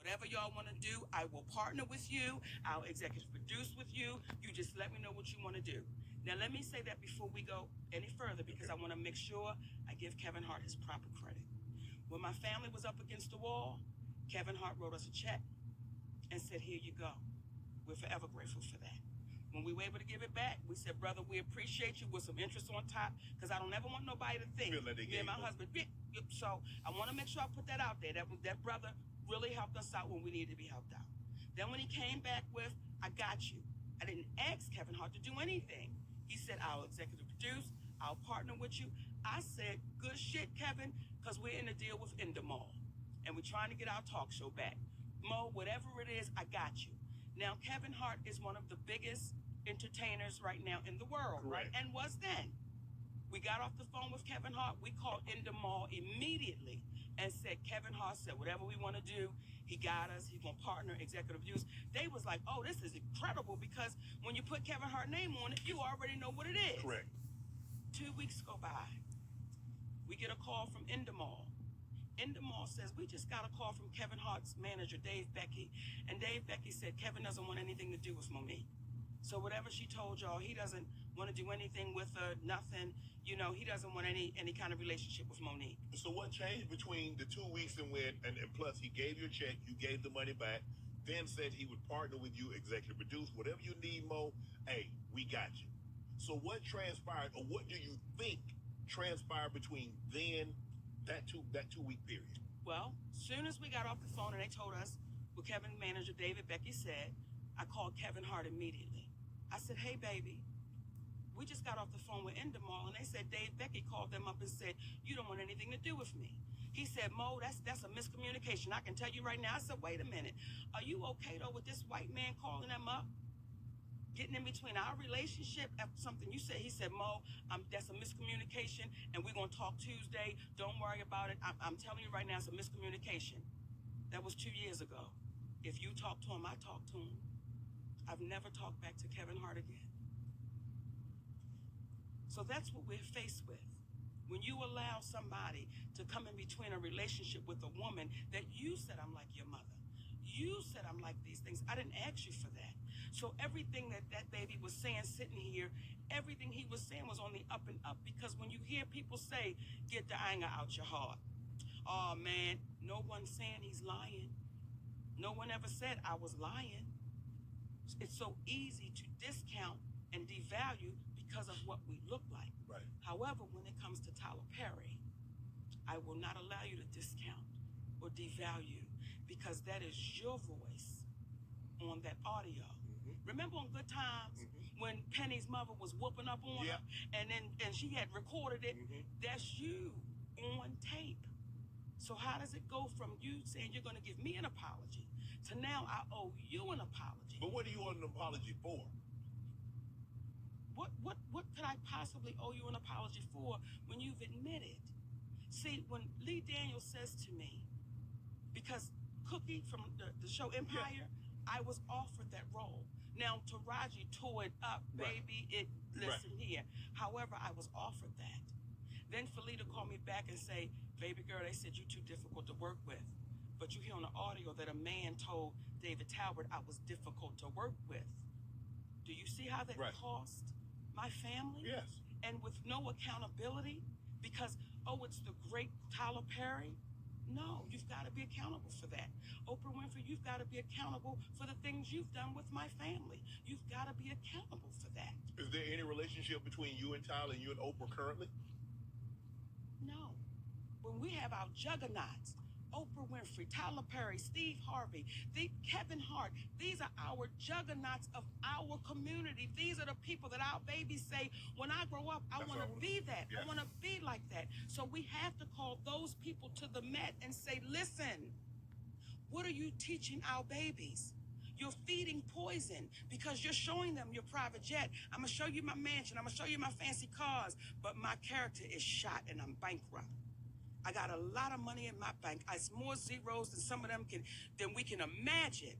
whatever y'all want to do, I will partner with you. I'll executive produce with you. You just let me know what you want to do. Now, let me say that before we go any further, because I want to make sure I give Kevin Hart his proper credit. When my family was up against the wall, Kevin Hart wrote us a check and said, here you go. We're forever grateful for that. When we were able to give it back, we said, brother, we appreciate you with some interest on top, because I don't ever want nobody to think me and my husband. So I want to make sure I put that out there. That brother really helped us out when we needed to be helped out. Then when he came back with, I got you. I didn't ask Kevin Hart to do anything. He said, I'll executive produce. I'll partner with you. I said, good shit, Kevin, because we're in a deal with Endemol, and we're trying to get our talk show back. Mo, whatever it is, I got you. Now, Kevin Hart is one of the biggest entertainers right now in the world, right? And was then. We got off the phone with Kevin Hart. We called Endemol immediately and said, Kevin Hart said, whatever we want to do, he got us. He's going to partner, executive use. They was like, oh, this is incredible, because when you put Kevin Hart's name on it, you already know what it is. Correct. 2 weeks go by. We get a call from Endemol. Endemol says, we just got a call from Kevin Hart's manager, Dave Becky. And Dave Becky said, Kevin doesn't want anything to do with Monique. So whatever she told y'all, he doesn't want to do anything with her, nothing. You know, he doesn't want any kind of relationship with Monique. So what changed between the 2 weeks and when, and plus he gave you a check, you gave the money back, then said he would partner with you, executive produce, whatever you need, Mo, hey, we got you. So what transpired, or what do you think transpired between then that two week period? Well, soon as we got off the phone and they told us what Kevin's manager, David Becky, said, I called Kevin Hart immediately. I said, hey, baby, we just got off the phone with Endemol, and they said Dave Becky called them up and said, you don't want anything to do with me. He said, Mo, that's a miscommunication. I can tell you right now. I said, wait a minute. Are you okay, though, with this white man calling them up? Getting in between our relationship after something you said. He said, Mo, that's a miscommunication, and we're going to talk Tuesday. Don't worry about it. I'm telling you right now, it's a miscommunication. That was 2 years ago. If you talk to him, I talk to him. I've never talked back to Kevin Hart again. So that's what we're faced with. When you allow somebody to come in between a relationship with a woman that you said, I'm like your mother. You said I'm like these things. I didn't ask you for that. So everything that baby was saying sitting here, everything he was saying was on the up and up. Because when you hear people say, get the anger out your heart. Oh, man, no one's saying he's lying. No one ever said I was lying. It's so easy to discount and devalue because of what we look like. Right. However, when it comes to Tyler Perry, I will not allow you to discount or devalue, because that is your voice on that audio. Remember on Good Times when Penny's mother was whooping up on her, and she had recorded it? That's you on tape. So how does it go from you saying you're going to give me an apology to now I owe you an apology? But what do you want an apology for? What could I possibly owe you an apology for when you've admitted? See, when Lee Daniels says to me, because Cookie from the show Empire, I was offered that role. Now, Taraji tore it up, baby. Listen here. However, I was offered that. Then Felita called me back and say, baby girl, they said you're too difficult to work with. But you hear on the audio that a man told David Talbot I was difficult to work with. Do you see how that cost my family? Yes. And with no accountability, because, oh, it's the great Tyler Perry. No, you've got to be accountable for that. Oprah Winfrey, you've got to be accountable for the things you've done with my family. You've got to be accountable for that. Is there any relationship between you and Tyler and you and Oprah currently? No. When we have our juggernauts, Oprah Winfrey, Tyler Perry, Steve Harvey, Kevin Hart, these are our juggernauts of our community. These are the people that our babies say, when I grow up, I want to be that. I want to be like that. So we have to call those people to the mat and say, listen, what are you teaching our babies? You're feeding poison because you're showing them your private jet. I'm going to show you my mansion. I'm going to show you my fancy cars. But my character is shot and I'm bankrupt. I got a lot of money in my bank. It's more zeros than some of them than we can imagine.